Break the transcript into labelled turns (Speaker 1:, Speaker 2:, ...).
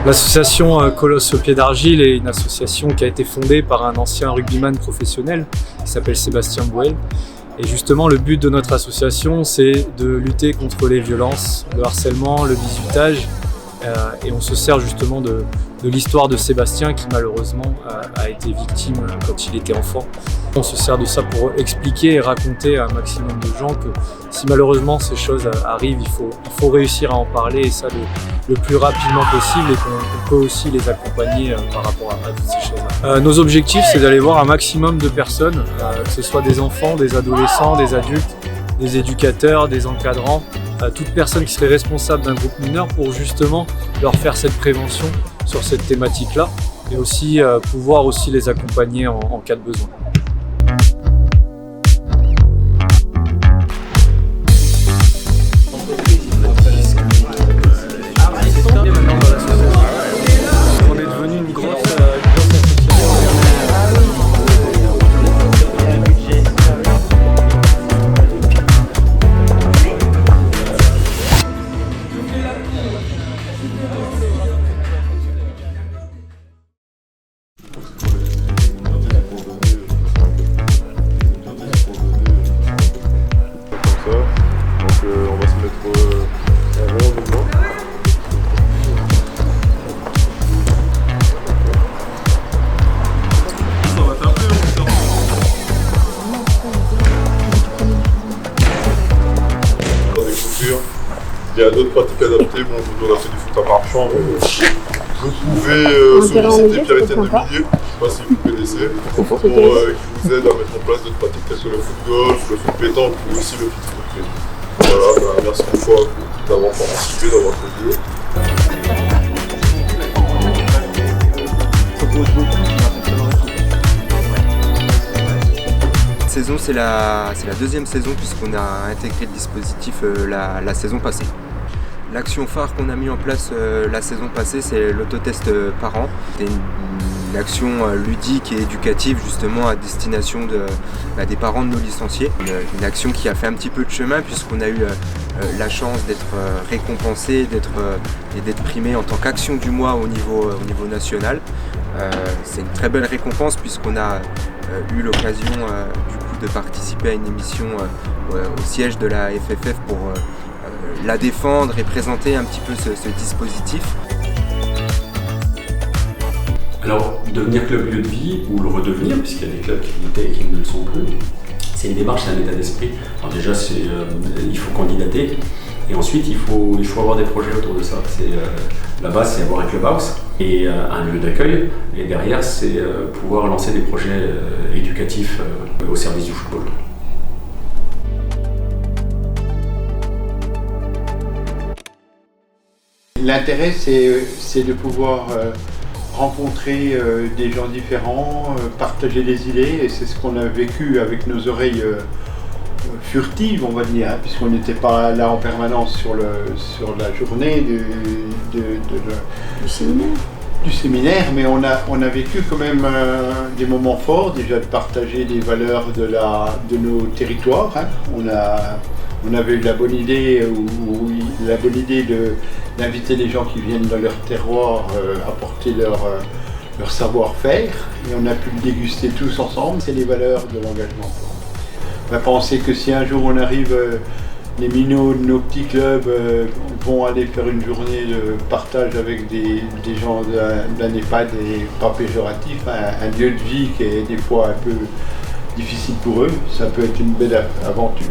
Speaker 1: L'association Colosse au pied d'argile est une association qui a été fondée par un ancien rugbyman professionnel qui s'appelle Sébastien Bouel. Et justement, le but de notre association, c'est de lutter contre les violences, le harcèlement, le bizutage. Et on se sert justement de l'histoire de Sébastien qui malheureusement a été victime quand il était enfant. On se sert de ça pour expliquer et raconter à un maximum de gens que si malheureusement ces choses arrivent, il faut réussir à en parler et ça le plus rapidement possible et qu'on peut aussi les accompagner par rapport à toutes ces choses-là. Nos objectifs, c'est d'aller voir un maximum de personnes, que ce soit des enfants, des adolescents, des adultes, des éducateurs, des encadrants, toute personne qui serait responsable d'un groupe mineur pour justement leur faire cette prévention sur cette thématique-là et aussi pouvoir aussi les accompagner en cas de besoin. On est devenu une grosse
Speaker 2: on va se mettre en rond devant. Ça va taper ou ça? Dans des coutures, il y a d'autres pratiques adaptées. Bon, on a fait du foot en marchant, mais vous pouvez solliciter Pierre-Étienne de Millier, je ne sais pas si vous connaissez, pour qui vous aide à mettre en place d'autres pratiques telles que le foot golf, le foot pétanque ou aussi le foot foot. Voilà, merci une fois d'avoir participé, d'avoir contribué.
Speaker 3: Cette saison, c'est la deuxième saison puisqu'on a intégré le dispositif la saison passée. L'action phare qu'on a mis en place la saison passée, c'est l'autotest parent. C'est une action ludique et éducative justement à destination des parents de nos licenciés. Une action qui a fait un petit peu de chemin puisqu'on a eu la chance d'être récompensé et d'être primé en tant qu'action du mois au niveau national. C'est une très belle récompense puisqu'on a eu l'occasion du coup de participer à une émission au siège de la FFF pour la défendre et présenter un petit peu ce dispositif.
Speaker 4: Alors, devenir club lieu de vie, ou le redevenir, puisqu'il y a des clubs qui l'étaient et qui ne le sont plus, c'est une démarche, c'est un état d'esprit. Alors déjà, il faut candidater, et ensuite il faut avoir des projets autour de ça. La base, c'est avoir un clubhouse et un lieu d'accueil, et derrière, c'est pouvoir lancer des projets éducatifs au service du football.
Speaker 5: L'intérêt, c'est de pouvoir rencontrer des gens différents, partager des idées, et c'est ce qu'on a vécu avec nos oreilles furtives, on va dire, hein, puisqu'on n'était pas là en permanence sur la journée du séminaire, mais on a vécu quand même des moments forts, déjà de partager des valeurs de nos territoires. Hein. On avait eu la bonne idée d'inviter les gens qui viennent dans leur terroir apporter leur savoir-faire, et on a pu le déguster tous ensemble. C'est les valeurs de l'engagement. On va penser que si un jour on arrive, les minots de nos petits clubs vont aller faire une journée de partage avec des gens d'un EHPAD, et pas péjoratif, un lieu de vie qui est des fois un peu difficile pour eux, ça peut être une belle aventure.